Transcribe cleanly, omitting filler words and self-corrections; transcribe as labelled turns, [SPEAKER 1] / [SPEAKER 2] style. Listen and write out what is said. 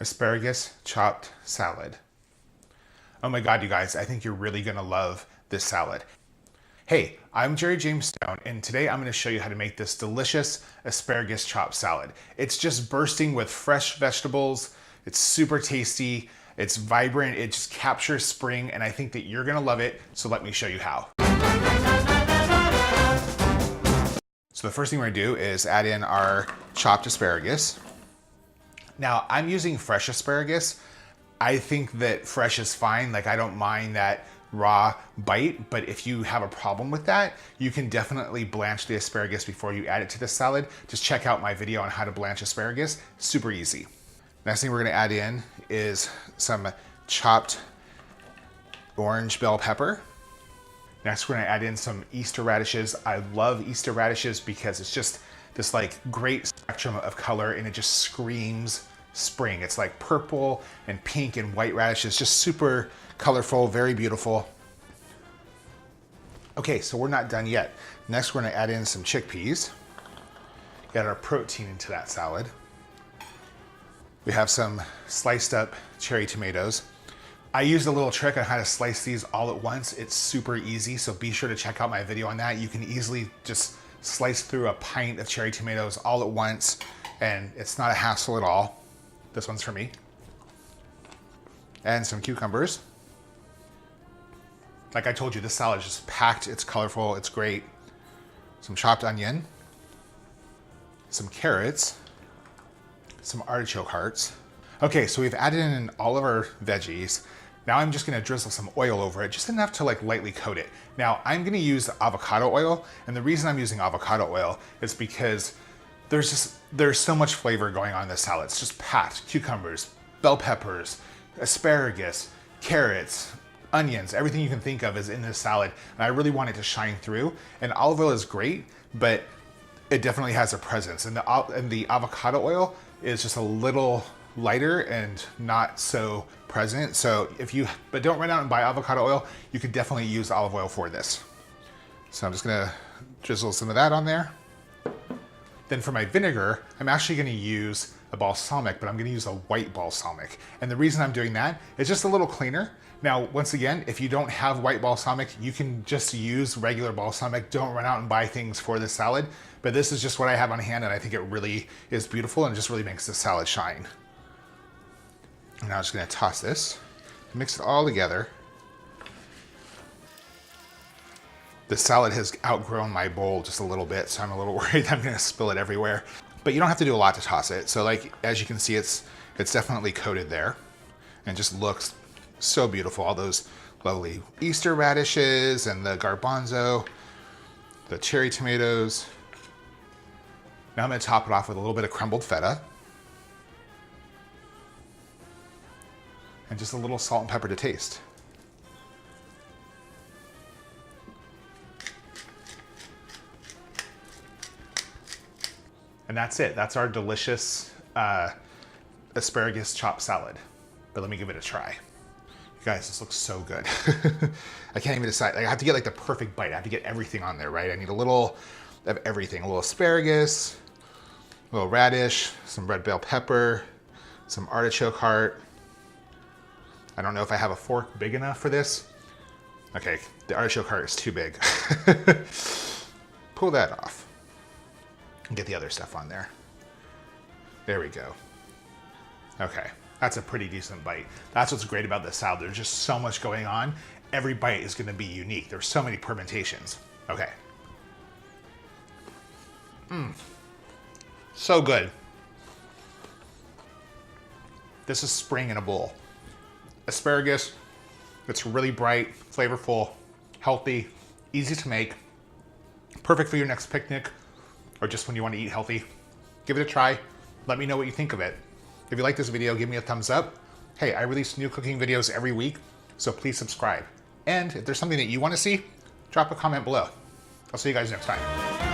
[SPEAKER 1] asparagus chopped salad. Oh my God, you guys, I think you're really gonna love this salad. Hey, I'm Jerry James Stone, and today I'm gonna show you how to make this delicious asparagus chopped salad. It's just bursting with fresh vegetables. It's super tasty. It's vibrant. It just captures spring, and I think that you're gonna love it. So let me show you how. So the first thing we're gonna do is add in our chopped asparagus. Now, I'm using fresh asparagus. I think that fresh is fine. Like, I don't mind that raw bite, but if you have a problem with that, you can definitely blanch the asparagus before you add it to the salad. Just check out my video on how to blanch asparagus. Super easy. Next thing we're gonna add in is some chopped orange bell pepper. Next, we're gonna add in some Easter radishes. I love Easter radishes because it's just this like great spectrum of color and it just screams spring. It's like purple and pink and white radishes, just super colorful, very beautiful. Okay, so we're not done yet. Next, we're gonna add in some chickpeas. Get our protein into that salad. We have some sliced up cherry tomatoes. I used a little trick on how to slice these all at once. It's super easy, so be sure to check out my video on that. You can easily just slice through a pint of cherry tomatoes all at once, and it's not a hassle at all. This one's for me. And some cucumbers. Like I told you, this salad is just packed, it's colorful, it's great. Some chopped onion, some carrots, some artichoke hearts. Okay, so we've added in all of our veggies. Now I'm just gonna drizzle some oil over it, just enough to like lightly coat it. Now I'm gonna use avocado oil, and the reason I'm using avocado oil is because there's so much flavor going on in this salad. It's just packed. Cucumbers, bell peppers, asparagus, carrots, onions, everything you can think of is in this salad, and I really want it to shine through. And olive oil is great, but it definitely has a presence. And the avocado oil is just a little lighter and not so present. So but don't run out and buy avocado oil. You could definitely use olive oil for this. So I'm just gonna drizzle some of that on there. Then for my vinegar, I'm actually gonna use a balsamic, but I'm gonna use a white balsamic. And the reason I'm doing that is just a little cleaner. Now, once again, if you don't have white balsamic, you can just use regular balsamic. Don't run out and buy things for the salad. But this is just what I have on hand, and I think it really is beautiful and just really makes the salad shine. And now I'm just gonna toss this, mix it all together. The salad has outgrown my bowl just a little bit, so I'm a little worried I'm gonna spill it everywhere. But you don't have to do a lot to toss it. So like, as you can see, it's definitely coated there and just looks so beautiful. All those lovely Easter radishes and the garbanzo, the cherry tomatoes. Now I'm gonna top it off with a little bit of crumbled feta. And just a little salt and pepper to taste. And that's it. That's our delicious asparagus chopped salad. But let me give it a try. You guys, this looks so good. I can't even decide. I have to get like the perfect bite. I have to get everything on there, right? I need a little of everything. A little asparagus, a little radish, some red bell pepper, some artichoke heart. I don't know if I have a fork big enough for this. Okay, the artichoke heart is too big. Pull that off and get the other stuff on there. There we go. Okay, that's a pretty decent bite. That's what's great about this salad. There's just so much going on. Every bite is gonna be unique. There's so many permutations. Okay. So good. This is spring in a bowl. Asparagus, it's really bright, flavorful, healthy, easy to make, perfect for your next picnic or just when you want to eat healthy. Give it a try. Let me know what you think of it. If you like this video, give me a thumbs up. Hey, I release new cooking videos every week, so please subscribe. And if there's something that you want to see, drop a comment below. I'll see you guys next time.